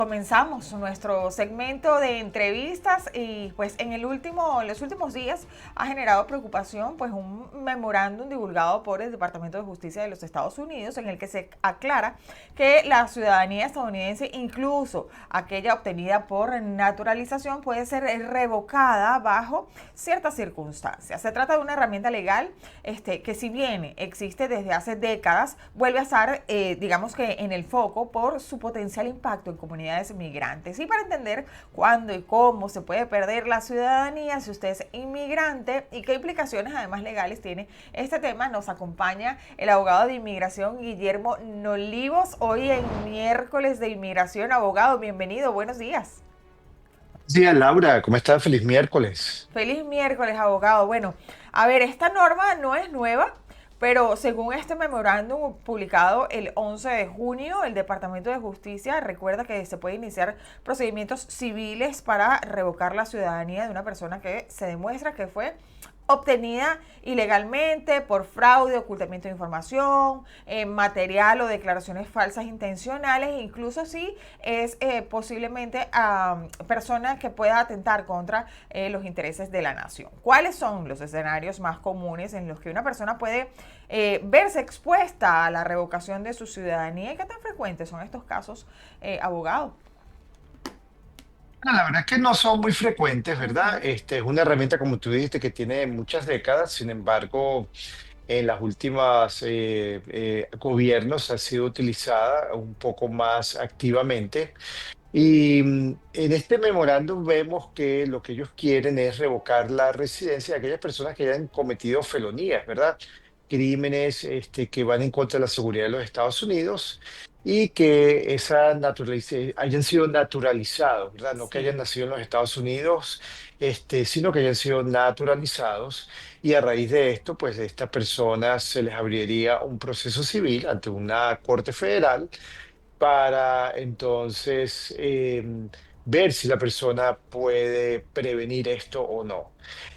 Comenzamos nuestro segmento de entrevistas y pues en los últimos días ha generado preocupación pues un memorándum divulgado por el Departamento de Justicia de los Estados Unidos en el que se aclara que la ciudadanía estadounidense, incluso aquella obtenida por naturalización, puede ser revocada bajo ciertas circunstancias. Se trata de una herramienta legal que si bien existe desde hace décadas, vuelve a estar digamos que en el foco por su potencial impacto en comunidades migrantes. Y para entender cuándo y cómo se puede perder la ciudadanía si usted es inmigrante y qué implicaciones además legales tiene este tema, nos acompaña el abogado de inmigración Guillermo Nolivos, hoy en miércoles de inmigración. Abogado, bienvenido, buenos días. Sí, Laura, ¿cómo estás? Feliz miércoles. Feliz miércoles, abogado. Bueno, a ver, esta norma no es nueva, pero según este memorándum publicado el 11 de junio, el Departamento de Justicia recuerda que se puede iniciar procedimientos civiles para revocar la ciudadanía de una persona que se demuestra que fue obtenida ilegalmente por fraude, ocultamiento de información, material o declaraciones falsas intencionales, e incluso si es posiblemente persona que pueda atentar contra los intereses de la nación. ¿Cuáles son los escenarios más comunes en los que una persona puede verse expuesta a la revocación de su ciudadanía y qué tan frecuentes son estos casos, abogado? Bueno, la verdad es que no son muy frecuentes, Uh ¿verdad? -huh. Es una herramienta, como tú dijiste, que tiene muchas décadas. Sin embargo, en las últimas gobiernos ha sido utilizada un poco más activamente. Y en este memorándum vemos que lo que ellos quieren es revocar la residencia de aquellas personas que hayan cometido felonías, ¿verdad? Crímenes que van en contra de la seguridad de los Estados Unidos y que hayan sido naturalizados, ¿verdad? No que hayan Sí. nacido en los Estados Unidos, sino que hayan sido naturalizados. Y a raíz de esto, pues a estas personas se les abriría un proceso civil ante una corte federal para entonces ver si la persona puede prevenir esto o no.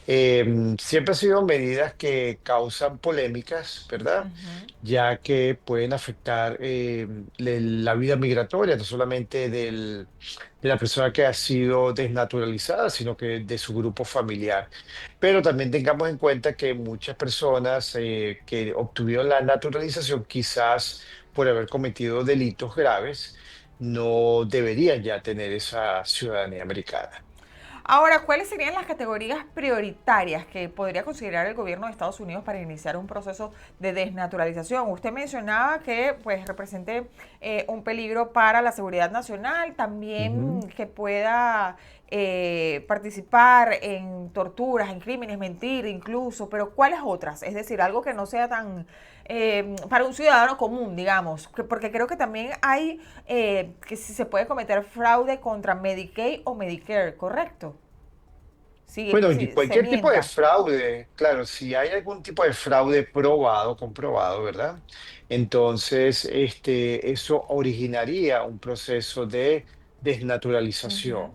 Siempre han sido medidas que causan polémicas, Uh ¿verdad? -huh. Ya que pueden afectar la vida migratoria, no solamente de la persona que ha sido desnaturalizada, sino que de su grupo familiar. Pero también tengamos en cuenta que muchas personas que obtuvieron la naturalización quizás por haber cometido delitos graves, no deberían ya tener esa ciudadanía americana. Ahora, ¿cuáles serían las categorías prioritarias que podría considerar el gobierno de Estados Unidos para iniciar un proceso de desnaturalización? Usted mencionaba que pues represente un peligro para la seguridad nacional, también Ujú. que pueda participar en torturas, en crímenes, mentir incluso, pero ¿cuáles otras? Es decir, algo que no sea tan para un ciudadano común, digamos, porque creo que también hay que si se puede cometer fraude contra Medicaid o Medicare, ¿correcto? Si, Bueno, y si se cualquier tipo de mienta. fraude, claro, si hay algún tipo de fraude probado, comprobado, ¿verdad? Entonces, eso originaría un proceso de Ujú. desnaturalización.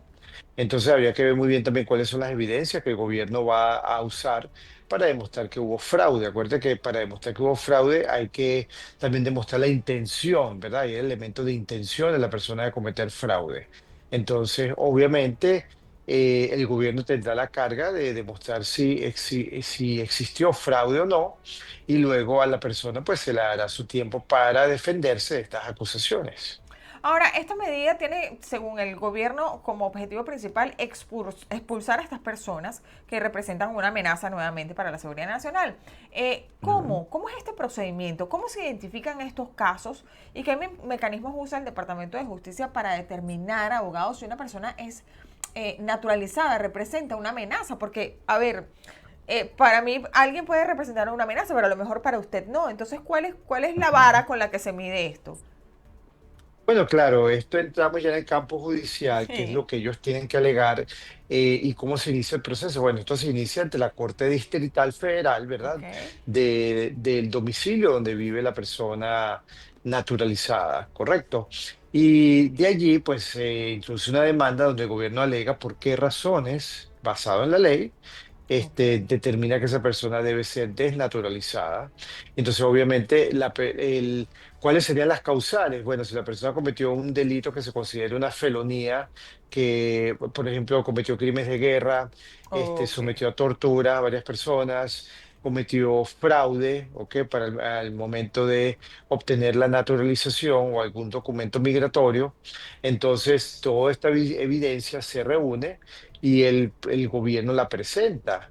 Entonces, habría que ver muy bien también cuáles son las evidencias que el gobierno va a usar para demostrar que hubo fraude. Acuérdate que para demostrar que hubo fraude hay que también demostrar la intención, ¿verdad? Y el elemento de intención de la persona de cometer fraude. Entonces, obviamente el gobierno tendrá la carga de demostrar si existió fraude o no, y luego a la persona pues se le dará su tiempo para defenderse de estas acusaciones. Ahora, esta medida tiene, según el gobierno, como objetivo principal expulsar a estas personas que representan una amenaza nuevamente para la seguridad nacional. Ujú. ¿Cómo es este procedimiento? ¿Cómo se identifican estos casos? ¿Y qué mecanismos usa el Departamento de Justicia para determinar, abogados, si una persona es naturalizada, representa una amenaza? Porque, a ver, para mí alguien puede representar una amenaza, pero a lo mejor para usted no. Entonces, cuál es la Ujú. vara con la que se mide esto? Bueno, claro, esto entramos ya en el campo judicial, que es Sí. lo que ellos tienen que alegar y cómo se inicia el proceso. Bueno, esto se inicia ante la Corte Distrital Federal, ¿verdad? Ok. Del domicilio donde vive la persona naturalizada, ¿correcto? Y de allí, pues, se introduce una demanda donde el gobierno alega por qué razones, basado en la ley, Ok. determina que esa persona debe ser desnaturalizada. Entonces, obviamente, ¿cuáles serían las causales? Bueno, si la persona cometió un delito que se considera una felonía, que, por ejemplo, cometió crímenes de guerra, Ok. sometió a tortura a varias personas, cometió fraude, ¿ok? Para al momento de obtener la naturalización o algún documento migratorio. Entonces, toda esta evidencia se reúne y el gobierno la presenta,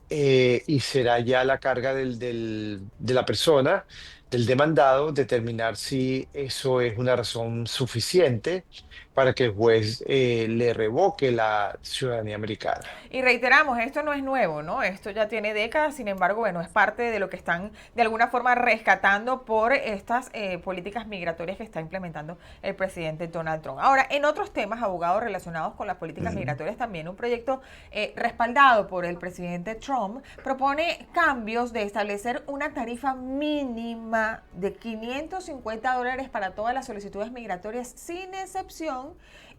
y será ya la carga de la persona, del demandado, determinar si eso es una razón suficiente para que el juez le revoque la ciudadanía americana. Y reiteramos, esto no es nuevo, ¿no? Esto ya tiene décadas, sin embargo, bueno, es parte de lo que están de alguna forma rescatando por estas políticas migratorias que está implementando el presidente Donald Trump. Ahora, en otros temas, abogados relacionados con las políticas Ujú. migratorias, también un proyecto respaldado por el presidente Trump propone cambios de establecer una tarifa mínima de $550 para todas las solicitudes migratorias sin excepción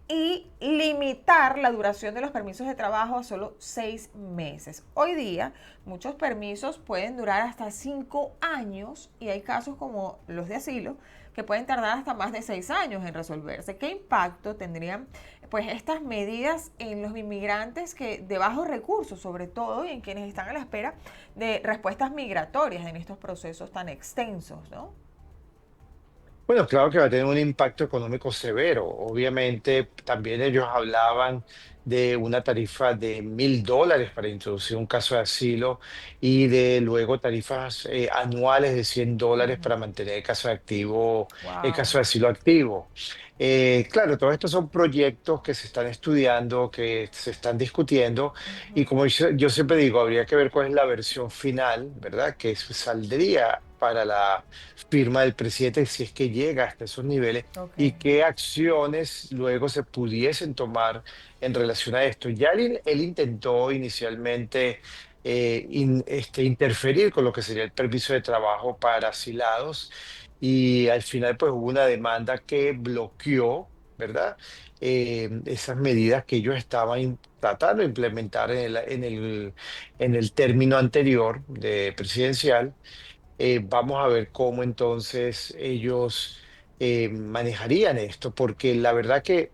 y limitar la duración de los permisos de trabajo a solo 6 meses. Hoy día, muchos permisos pueden durar hasta 5 años y hay casos como los de asilo que pueden tardar hasta más de 6 años en resolverse. ¿Qué impacto tendrían pues estas medidas en los inmigrantes que de bajos recursos, sobre todo, y en quienes están a la espera de respuestas migratorias en estos procesos tan extensos, ¿no? Bueno, claro que va a tener un impacto económico severo. Obviamente, también ellos hablaban de una tarifa de $1,000 para introducir un caso de asilo y de luego tarifas anuales de $100 para mantener el Wow. caso de asilo activo. Claro, todos estos son proyectos que se están estudiando, que se están discutiendo y como yo siempre digo, habría que ver cuál es la versión final, ¿verdad? Que saldría para la firma del presidente si es que llega hasta esos niveles Ok. y qué acciones luego se pudiesen tomar en relación a esto. Ya él intentó inicialmente interferir con lo que sería el permiso de trabajo para asilados y al final pues hubo una demanda que bloqueó, ¿verdad? Esas medidas que ellos estaban tratando de implementar en el término anterior de presidencial. Vamos a ver cómo entonces ellos manejarían esto, porque la verdad que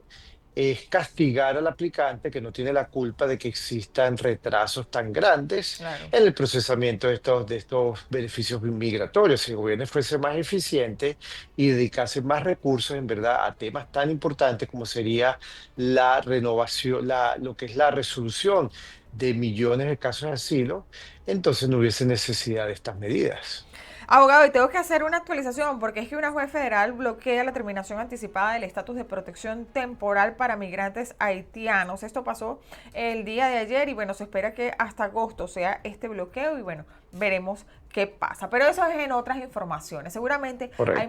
es castigar al aplicante que no tiene la culpa de que existan retrasos tan grandes Claro. en el procesamiento de estos beneficios migratorios. Si el gobierno fuese más eficiente y dedicase más recursos en verdad a temas tan importantes como sería la renovación, lo que es la resolución de millones de casos de asilo, entonces no hubiese necesidad de estas medidas. Abogado, y tengo que hacer una actualización porque es que una juez federal bloquea la terminación anticipada del estatus de protección temporal para migrantes haitianos. Esto pasó el día de ayer y bueno, se espera que hasta agosto sea este bloqueo y bueno, veremos qué pasa. Pero eso es en otras informaciones. Seguramente Correcto.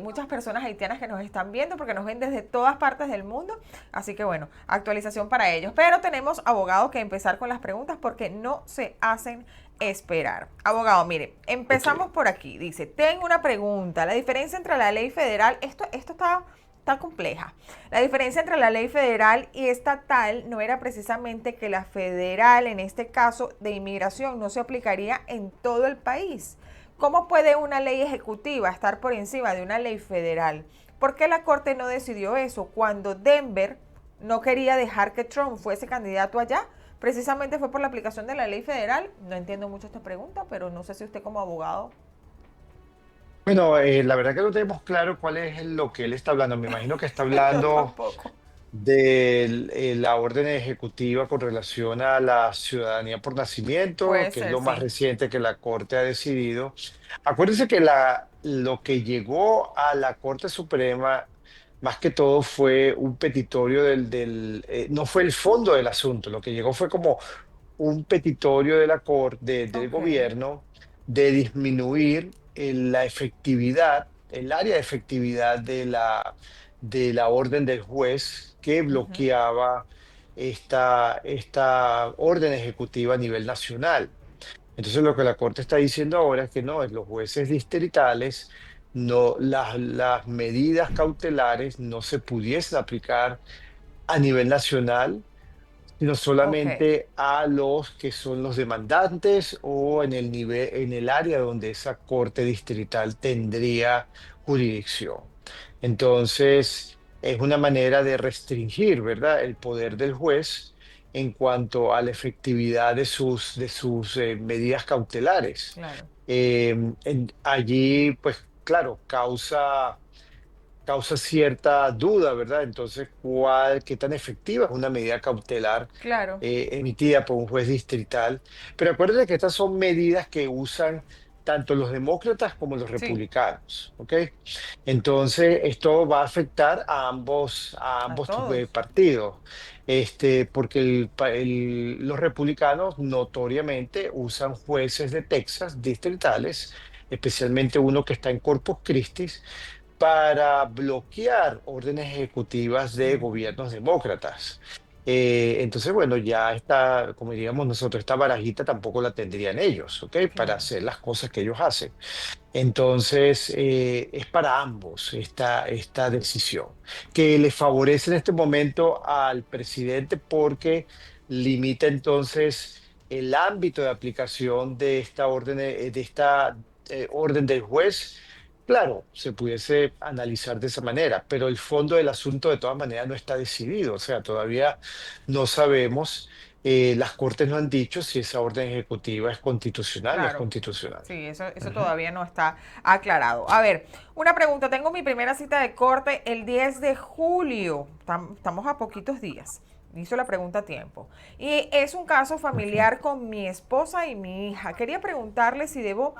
muchas personas haitianas que nos están viendo porque nos ven desde todas partes del mundo. Así que bueno, actualización para ellos. Pero tenemos, abogado, que empezar con las preguntas porque no se hacen esperar. Abogado, mire, Ok. empezamos por aquí. Dice, tengo una pregunta. La diferencia entre la ley federal, esto está compleja. La diferencia entre la ley federal y estatal no era precisamente que la federal, en este caso de inmigración, no se aplicaría en todo el país. ¿Cómo puede una ley ejecutiva estar por encima de una ley federal? ¿Por qué la Corte no decidió eso cuando Denver no quería dejar que Trump fuese candidato allá? Precisamente fue por la aplicación de la ley federal. No entiendo mucho esta pregunta, pero no sé si usted como abogado. Bueno, la verdad que no tenemos claro cuál es lo que él está hablando. Me imagino que está Yo hablando tampoco. de la orden ejecutiva con relación a la ciudadanía por nacimiento, Puede que es ser, lo más sí. reciente que la Corte ha decidido. Acuérdense que lo que llegó a la Corte Suprema, más que todo, fue un petitorio no fue el fondo del asunto, lo que llegó fue como un petitorio de la Corte, del Ok. gobierno, de disminuir la efectividad, el área de efectividad de la orden del juez que Ujú. bloqueaba esta orden ejecutiva a nivel nacional. Entonces lo que la Corte está diciendo ahora es que no, es los jueces distritales, no, las medidas cautelares no se pudiesen aplicar a nivel nacional sino Ok, solamente a los que son los demandantes o en el nivel, en el área donde esa corte distrital tendría jurisdicción. Entonces, es una manera de restringir, ¿verdad?, el poder del juez en cuanto a la efectividad de sus medidas cautelares. claro, Allí, pues claro, causa cierta duda, ¿verdad? Entonces, ¿qué tan efectiva es una medida cautelar claro, emitida por un juez distrital? Pero acuérdense que estas son medidas que usan tanto los demócratas como los sí, republicanos, ¿ok? Entonces, esto va a afectar a a ambos todos, partidos, porque los republicanos notoriamente usan jueces de Texas distritales, especialmente uno que está en Corpus Christi, para bloquear órdenes ejecutivas de ujú, gobiernos demócratas. Entonces, bueno, ya está, como diríamos nosotros, esta barajita tampoco la tendrían ellos, ¿ok? Para claro, hacer las cosas que ellos hacen. Entonces, es para ambos esta decisión, que le favorece en este momento al presidente porque limita entonces el ámbito de aplicación de esta orden del juez. Claro, se pudiese analizar de esa manera, pero el fondo del asunto de todas maneras no está decidido, o sea, todavía no sabemos, las cortes no han dicho si esa orden ejecutiva es constitucional o no es claro. constitucional. Sí, eso Ujú. todavía no está aclarado. A ver, una pregunta. Tengo mi primera cita de corte el 10 de julio. Estamos a poquitos días. Hizo la pregunta a tiempo. Y es un caso Ujú. familiar con mi esposa y mi hija. Quería preguntarle si debo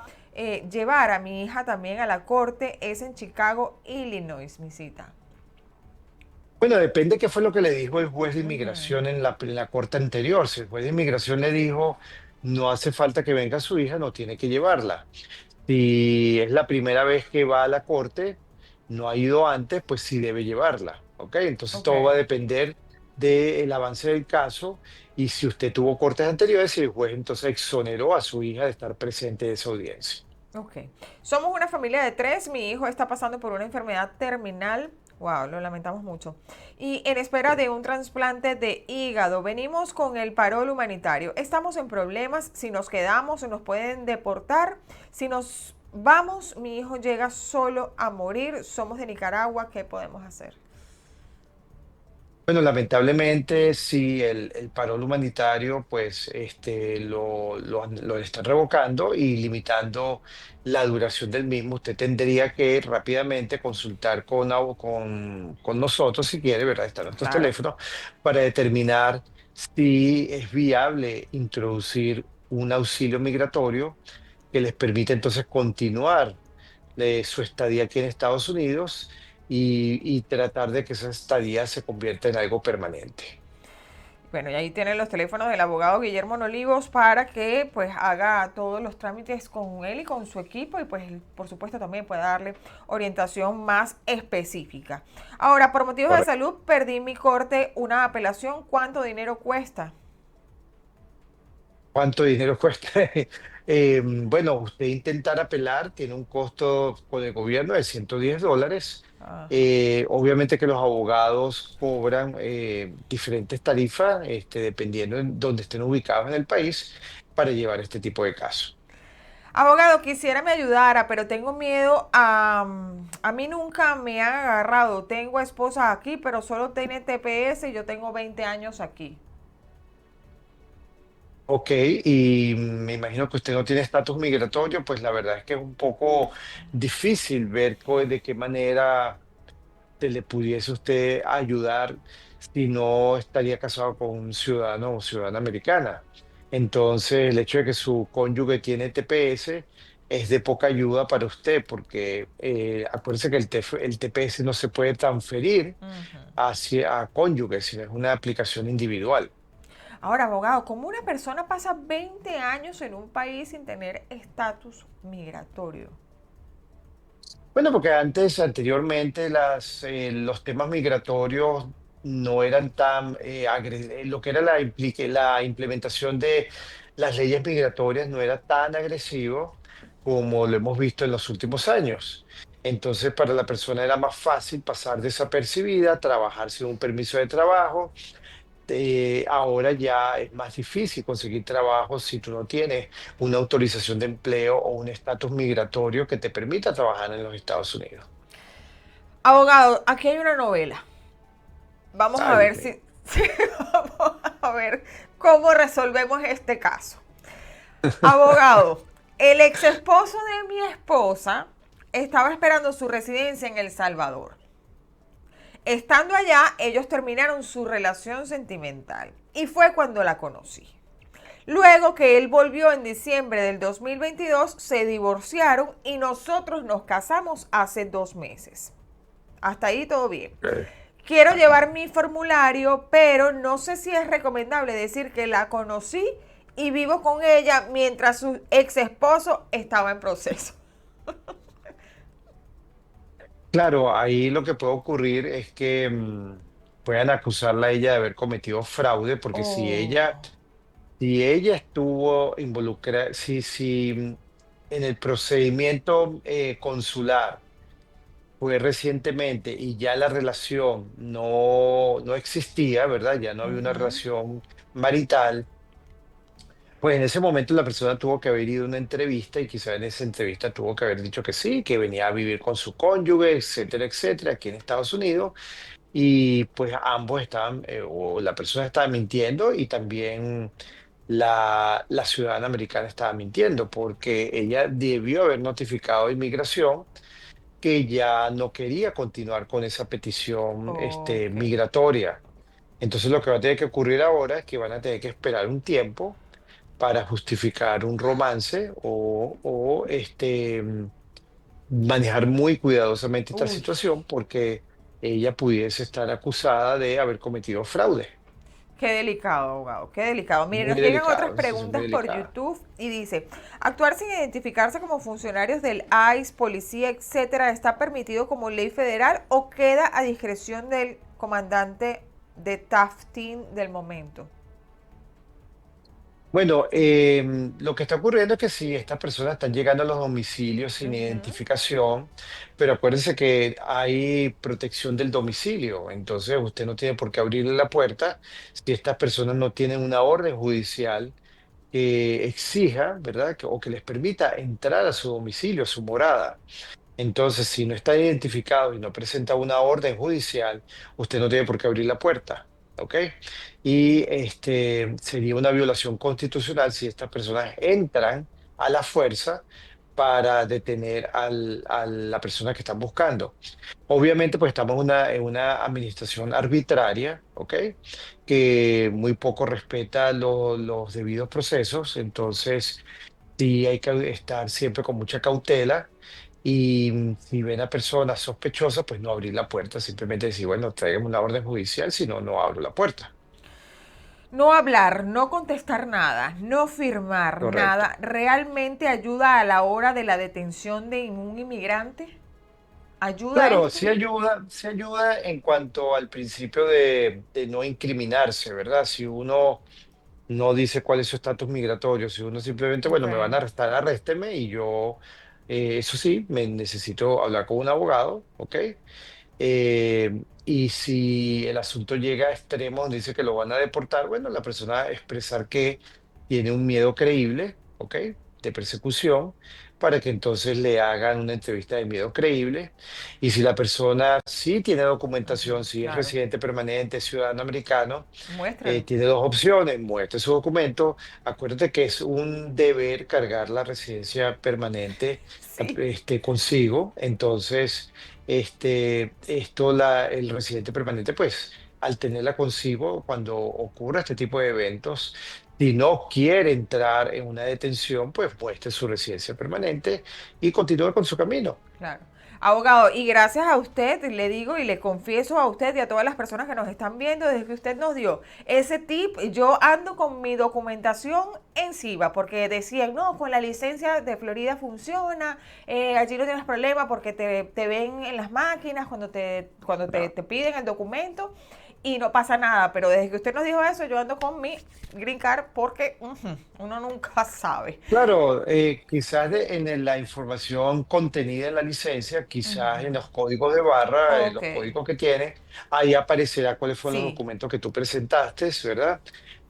llevar a mi hija también a la corte. Es en Chicago, Illinois, mi cita. Bueno, depende qué fue lo que le dijo el juez de Ujú, inmigración en la corte anterior. Si el juez de inmigración le dijo, no hace falta que venga su hija, no tiene que llevarla. Si es la primera vez que va a la corte, no ha ido antes, pues sí debe llevarla, ¿ok? Entonces ok. todo va a depender del avance del caso y si usted tuvo cortes anteriores, si el juez entonces exoneró a su hija de estar presente en esa audiencia. Ok. Somos una familia de tres. Mi hijo está pasando por una enfermedad terminal. Wow, lo lamentamos mucho. Y en espera de un trasplante de hígado. Venimos con el parol humanitario. Estamos en problemas. Si nos quedamos, nos pueden deportar. Si nos vamos, mi hijo llega solo a morir. Somos de Nicaragua. ¿Qué podemos hacer? Bueno, lamentablemente, sí, el parol humanitario, pues, lo están revocando y limitando la duración del mismo. Usted tendría que rápidamente consultar con nosotros, si quiere, ¿verdad? Están nuestros Claro. teléfonos, para determinar si es viable introducir un auxilio migratorio que les permite entonces continuar su estadía aquí en Estados Unidos y tratar de que esa estadía se convierta en algo permanente. Bueno, y ahí tienen los teléfonos del abogado Guillermo Nolivos para que pues haga todos los trámites con él y con su equipo y pues por supuesto también pueda darle orientación más específica. Ahora, por motivos de Correcto. salud perdí mi corte, una apelación, ¿cuánto dinero cuesta? ¿Cuánto dinero cuesta? Bueno, usted intentar apelar tiene un costo con el gobierno de $110. Ajá. Obviamente que los abogados cobran diferentes tarifas, dependiendo de dónde estén ubicados en el país, para llevar este tipo de casos. Abogado, quisiera me ayudara, pero tengo miedo a mí nunca me han agarrado. Tengo esposa aquí, pero solo tiene TPS y yo tengo 20 años aquí. Ok, y me imagino que usted no tiene estatus migratorio, pues la verdad es que es un poco difícil ver de qué manera se le pudiese usted ayudar si no estaría casado con un ciudadano o ciudadana americana. Entonces, el hecho de que su cónyuge tiene TPS es de poca ayuda para usted, porque acuérdese que el TPS no se puede transferir Ujú. hacia a cónyuge, sino es una aplicación individual. Ahora, abogado, ¿cómo una persona pasa 20 años en un país sin tener estatus migratorio? Bueno, porque anteriormente, los temas migratorios no eran tan, lo que era la implementación de las leyes migratorias no era tan agresivo como lo hemos visto en los últimos años. Entonces, para la persona era más fácil pasar desapercibida, trabajar sin un permiso de trabajo, ahora ya es más difícil conseguir trabajo si tú no tienes una autorización de empleo o un estatus migratorio que te permita trabajar en los Estados Unidos. Abogado, aquí hay una novela. Vamos a Ay, Dios ver mío. si vamos a ver cómo resolvemos este caso. Abogado, el ex esposo de mi esposa estaba esperando su residencia en El Salvador. Estando allá, ellos terminaron su relación sentimental y fue cuando la conocí. Luego que él volvió en diciembre del 2022, se divorciaron y nosotros nos casamos hace 2 meses. Hasta ahí todo bien. Ok. Quiero llevar mi formulario, pero no sé si es recomendable decir que la conocí y vivo con ella mientras su ex esposo estaba en proceso. Claro, ahí lo que puede ocurrir es que puedan acusarla a ella de haber cometido fraude, porque Oh, si ella estuvo involucrada, si en el procedimiento consular fue recientemente y ya la relación no existía, ¿verdad? Ya no había una ujú, relación marital. Pues en ese momento la persona tuvo que haber ido a una entrevista y quizá en esa entrevista tuvo que haber dicho que sí, que venía a vivir con su cónyuge, etcétera, etcétera, aquí en Estados Unidos. Y pues ambos estaban, o la persona estaba mintiendo y también la ciudadana americana estaba mintiendo porque ella debió haber notificado a inmigración que ya no quería continuar con esa petición ok. migratoria. Entonces lo que va a tener que ocurrir ahora es que van a tener que esperar un tiempo para justificar un romance o manejar muy cuidadosamente esta Uy, situación porque ella pudiese estar acusada de haber cometido fraude. qué delicado, abogado, qué delicado. Mire, Muy nos llegan otras delicado, una situación muy preguntas por delicada. YouTube y dice, actuar sin identificarse como funcionarios del ICE, policía, etcétera, ¿está permitido como ley federal o queda a discreción del comandante de Taftin del momento? Bueno, lo que está ocurriendo es que si estas personas están llegando a los domicilios sin Ujú, identificación, pero acuérdense que hay protección del domicilio, entonces usted no tiene por qué abrirle la puerta si estas personas no tienen una orden judicial que exija, ¿verdad? O que les permita entrar a su domicilio, a su morada. Entonces, si no está identificado y no presenta una orden judicial, usted no tiene por qué abrir la puerta, ¿ok? Y sería una violación constitucional si estas personas entran a la fuerza para detener a la persona que están buscando. Obviamente, pues estamos en una administración arbitraria, ¿ok? Que muy poco respeta los debidos procesos, entonces sí hay que estar siempre con mucha cautela y si ven a personas sospechosas, pues no abrir la puerta, simplemente decir, bueno, tráigame una orden judicial, si no, no abro la puerta. no hablar, no contestar nada, no firmar Correcto. nada, ¿realmente ayuda a la hora de la detención de un inmigrante? ¿Ayuda Claro, esto? sí ayuda en cuanto al principio de no incriminarse, ¿verdad? Si uno no dice cuál es su estatus migratorio, si uno simplemente, Ok. bueno, me van a arrestar, arrésteme y yo, eso sí, me necesito hablar con un abogado, ¿ok? Y si el asunto llega a extremos donde dice que lo van a deportar, bueno, la persona expresar que tiene un miedo creíble, ¿ok? De persecución, para que entonces le hagan una entrevista de miedo creíble. Y si la persona sí tiene documentación, Ujú, si es claro. residente permanente, ciudadano americano, Muéstralo. tiene dos opciones: muestre su documento. Acuérdate que es un deber cargar la residencia permanente Sí. consigo. Entonces, el residente permanente, pues, al tenerla consigo, cuando ocurra este tipo de eventos, si no quiere entrar en una detención, pues muestre su residencia permanente y continúe con su camino. Claro. Abogado, y gracias a usted, le digo y le confieso a usted y a todas las personas que nos están viendo, desde que usted nos dio ese tip, yo ando con mi documentación encima, porque decían, no, con la licencia de Florida funciona, allí no tienes problema porque te ven en las máquinas cuando te No. piden el documento. y no pasa nada. Pero desde que usted nos dijo eso, yo ando con mi green card porque uno nunca sabe. Claro, quizás la información contenida en la licencia, quizás en los códigos de barra, en Ok, los códigos que tiene, ahí aparecerá cuáles fueron los sí, documentos que tú presentaste, ¿verdad?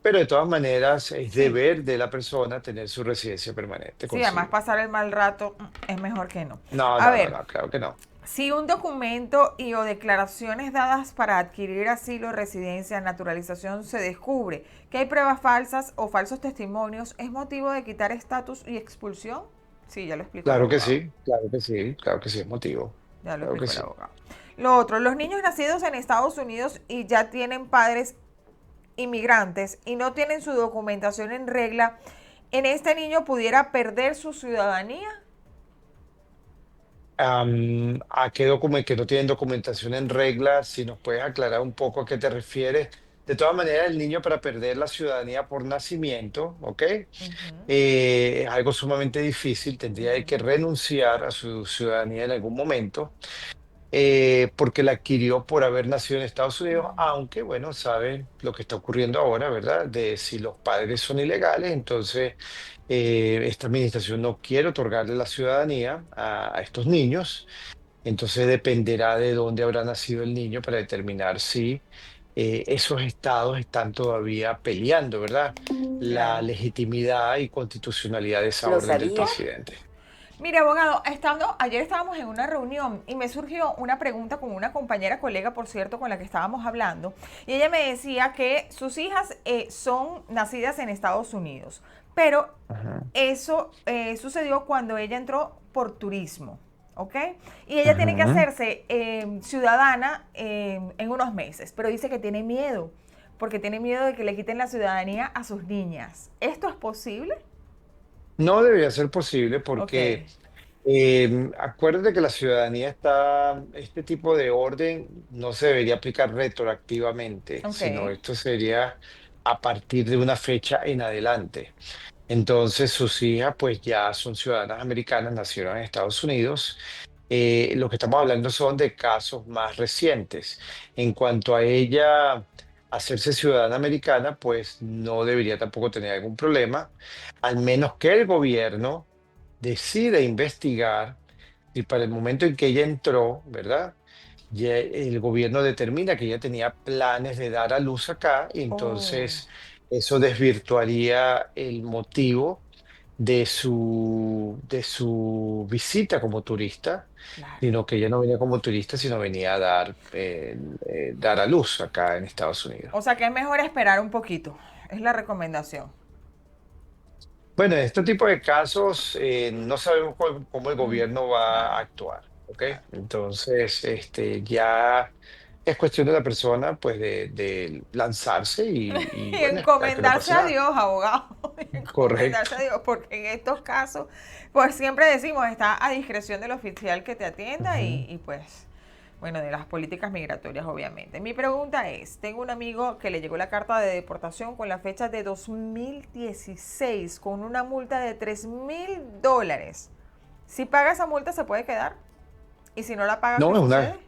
Pero de todas maneras es sí. deber de la persona tener su residencia permanente Sí, además consigo. pasar el mal rato es mejor que no. No, A no, no, ver, no, claro que no. si un documento y o declaraciones dadas para adquirir asilo, residencia, naturalización se descubre que hay pruebas falsas o falsos testimonios, ¿es motivo de quitar estatus y expulsión? Sí, ya lo explicó el Claro que abogado. sí, claro que sí, claro que sí es motivo. Ya lo Claro que explicó el sí. abogado. Lo otro, los niños nacidos en Estados Unidos y ya tienen padres inmigrantes y no tienen su documentación en regla, ¿en este niño pudiera perder su ciudadanía? ¿A qué documento que no tienen documentación en regla? Si nos puedes aclarar un poco a qué te refieres. De todas maneras, el niño para perder la ciudadanía por nacimiento, ¿ok? Ujú, Es algo sumamente difícil, tendría que ujú. renunciar a su ciudadanía en algún momento, porque la adquirió por haber nacido en Estados Unidos, aunque, bueno, sabe lo que está ocurriendo ahora, ¿verdad? De si los padres son ilegales, entonces esta administración no quiere otorgarle la ciudadanía a estos niños, entonces dependerá de dónde habrá nacido el niño para determinar si esos estados están todavía peleando, ¿verdad? La Claro. legitimidad y constitucionalidad de esa ¿Lo orden del sabía? presidente. Mire, abogado, ayer estábamos en una reunión y me surgió una pregunta con una compañera, colega, por cierto, con la que estábamos hablando, y ella me decía que sus hijas son nacidas en Estados Unidos, pero Ajá, eso sucedió cuando ella entró por turismo, ¿ok? Y ella tiene que ajá. hacerse ciudadana en unos meses, pero dice que tiene miedo, porque tiene miedo de que le quiten la ciudadanía a sus niñas. ¿Esto es posible? No debería ser posible Ok, porque acuérdate que la ciudadanía está, este tipo de orden no se debería aplicar retroactivamente, ok. sino esto sería a partir de una fecha en adelante. Entonces sus hijas pues ya son ciudadanas americanas, nacieron en Estados Unidos. Lo que estamos hablando son de casos más recientes. En cuanto a ella hacerse ciudadana americana, pues no debería tampoco tener algún problema, al menos que el gobierno decida investigar y para el momento en que ella entró, ¿verdad? Ya el gobierno determina que ella tenía planes de dar a luz acá y Oh, entonces eso desvirtuaría el motivo de su visita como turista, claro. sino que ella no venía como turista, sino venía a dar a luz acá en Estados Unidos. O sea que es mejor esperar un poquito. Es la recomendación. Bueno, en este tipo de casos no sabemos cómo el gobierno va a Claro, actuar, ¿ok? claro. Entonces, ya es cuestión de la persona, pues, de lanzarse y, Y bueno, esperar que no encomendarse pase a nada. Dios, abogado. Y Correcto. encomendarse a Dios, porque en estos casos, pues siempre decimos, está a discreción del oficial que te atienda Ujú. y pues, bueno, de las políticas migratorias, obviamente. Mi pregunta es, tengo un amigo que le llegó la carta de deportación con la fecha de 2016 con una multa de $3,000. Si paga esa multa, ¿se puede quedar? Y si no la paga, ¿qué No, sucede?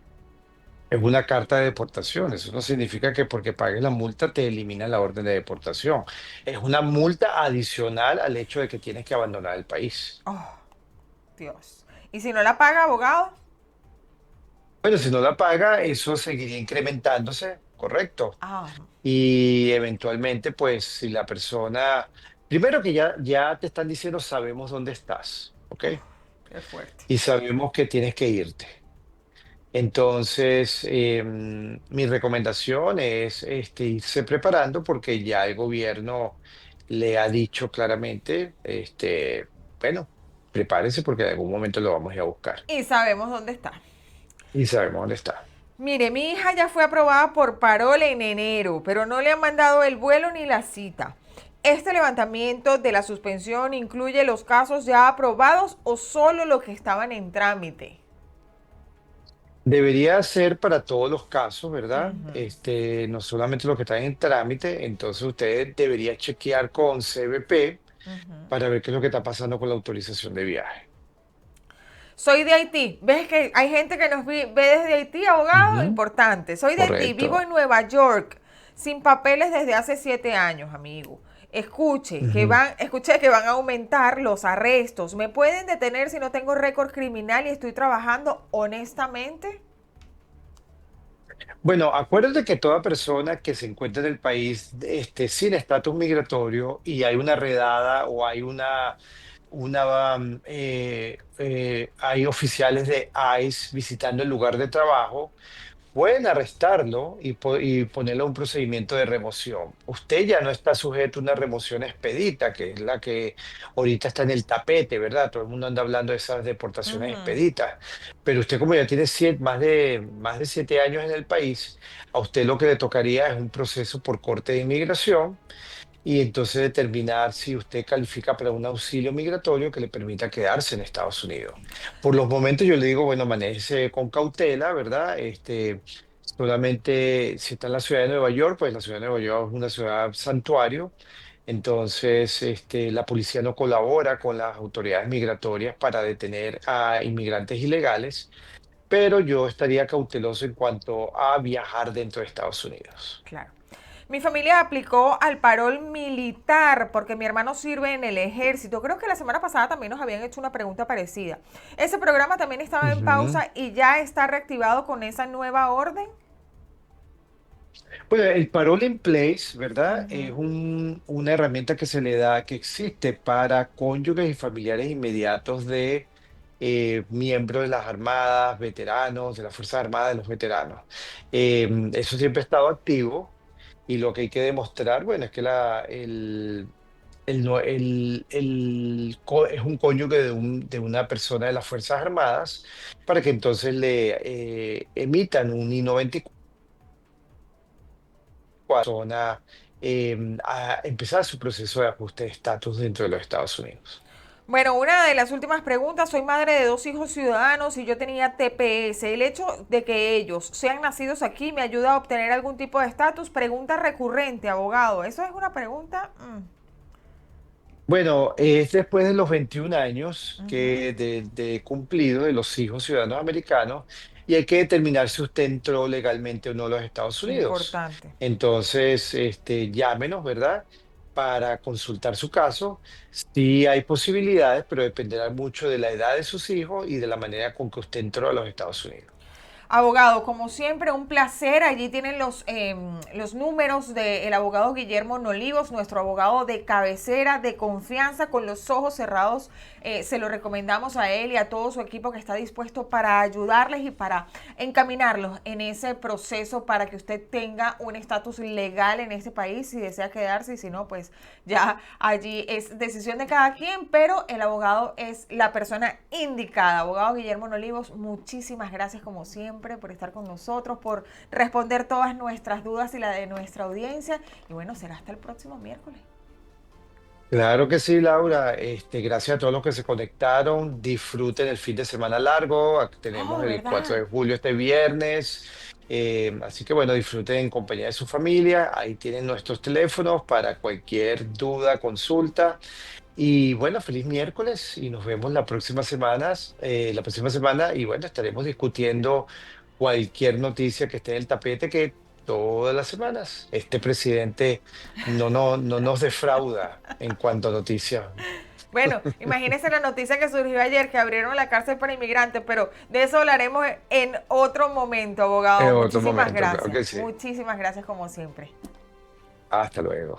es una carta de deportación. Eso no significa que porque pagues la multa te elimina la orden de deportación. Es una multa adicional al hecho de que tienes que abandonar el país. Oh, Dios. ¿Y si no la paga, abogado? Bueno, si no la paga, eso seguiría incrementándose, correcto. Ah, Y eventualmente, pues, si la persona, primero que ya te están diciendo, sabemos dónde estás, ¿ok? qué fuerte. Y sabemos que tienes que irte. Entonces, mi recomendación es irse preparando porque ya el gobierno le ha dicho claramente, bueno, prepárese porque en algún momento lo vamos a ir a buscar. Y sabemos dónde está. Y sabemos dónde está. Mire, mi hija ya fue aprobada por Parol en enero, pero no le han mandado el vuelo ni la cita. ¿Este levantamiento de la suspensión incluye los casos ya aprobados o solo los que estaban en trámite? Debería ser para todos los casos, ¿verdad? Ujú. No solamente los que están en trámite, entonces usted debería chequear con CBP Ujú. para ver qué es lo que está pasando con la autorización de viaje. Soy de Haití. ¿Ves que hay gente que nos ve desde Haití, abogado? Ujú, Importante. Soy de Haití, vivo correcto. en Nueva York, sin papeles desde hace 7 años, amigo. Ujú. Escuché que van a aumentar los arrestos. ¿Me pueden detener si no tengo récord criminal y estoy trabajando honestamente? Bueno, acuérdate que toda persona que se encuentra en el país sin estatus migratorio y hay una redada o hay hay oficiales de ICE visitando el lugar de trabajo, pueden arrestarlo y ponerlo a un procedimiento de remoción. Usted ya no está sujeto a una remoción expedita, que es la que ahorita está en el tapete, ¿verdad? Todo el mundo anda hablando de esas deportaciones Ujú. expeditas. Pero usted como ya tiene más de 7 años en el país, a usted lo que le tocaría es un proceso por corte de inmigración y entonces determinar si usted califica para un auxilio migratorio que le permita quedarse en Estados Unidos. Por los momentos yo le digo, bueno, manéjese con cautela, ¿verdad? Solamente si está en la ciudad de Nueva York, pues la ciudad de Nueva York es una ciudad santuario, entonces la policía no colabora con las autoridades migratorias para detener a inmigrantes ilegales, pero yo estaría cauteloso en cuanto a viajar dentro de Estados Unidos. Claro. Mi familia aplicó al parol militar porque mi hermano sirve en el ejército. Creo que la semana pasada también nos habían hecho una pregunta parecida. Ese programa también estaba en Ujú. pausa y ya está reactivado con esa nueva orden. Pues el parole in place, ¿verdad? Es Ujú. una herramienta que se le da, que existe para cónyuges y familiares inmediatos de miembros de las Armadas, veteranos, de las Fuerzas Armadas, de los veteranos. Eso siempre ha estado activo y lo que hay que demostrar, bueno, es que es un cónyuge de una persona de las Fuerzas Armadas para que entonces le emitan un I-94 persona a empezar su proceso de ajuste de estatus dentro de los Estados Unidos. Bueno, una de las últimas preguntas, soy madre de 2 hijos ciudadanos y yo tenía TPS. El hecho de que ellos sean nacidos aquí me ayuda a obtener algún tipo de estatus. Pregunta recurrente, abogado. Eso es una pregunta. Bueno, es después de los 21 años Ujú. que de cumplido de los hijos ciudadanos americanos y hay que determinar si usted entró legalmente o no a los Estados Unidos. Importante. Entonces, llámenos, ¿verdad? Para consultar su caso. Sí hay posibilidades, pero dependerá mucho de la edad de sus hijos y de la manera con que usted entró a los Estados Unidos. Abogado, como siempre, un placer. Allí tienen los números del abogado Guillermo Nolivos, nuestro abogado de cabecera, de confianza, con los ojos cerrados. Se lo recomendamos a él y a todo su equipo que está dispuesto para ayudarles y para encaminarlos en ese proceso para que usted tenga un estatus legal en este país si desea quedarse y si no, pues ya allí es decisión de cada quien, pero el abogado es la persona indicada. Abogado Guillermo Nolivos, muchísimas gracias como siempre por estar con nosotros, por responder todas nuestras dudas y la de nuestra audiencia. Y bueno, será hasta el próximo miércoles. Claro que sí, Laura. Gracias a todos los que se conectaron. Disfruten el fin de semana largo. Tenemos Oh, el 4 ¿verdad? de julio este viernes. Así que bueno, disfruten en compañía de su familia. Ahí tienen nuestros teléfonos para cualquier duda, consulta. Y bueno, feliz miércoles y nos vemos la próxima semana y bueno, estaremos discutiendo cualquier noticia que esté en el tapete que todas las semanas este presidente no nos defrauda en cuanto a noticias. Bueno, imagínense la noticia que surgió ayer que abrieron la cárcel para inmigrantes, pero de eso hablaremos en otro momento, abogado. En otro momento, claro que sí. Muchísimas gracias como siempre. Hasta luego.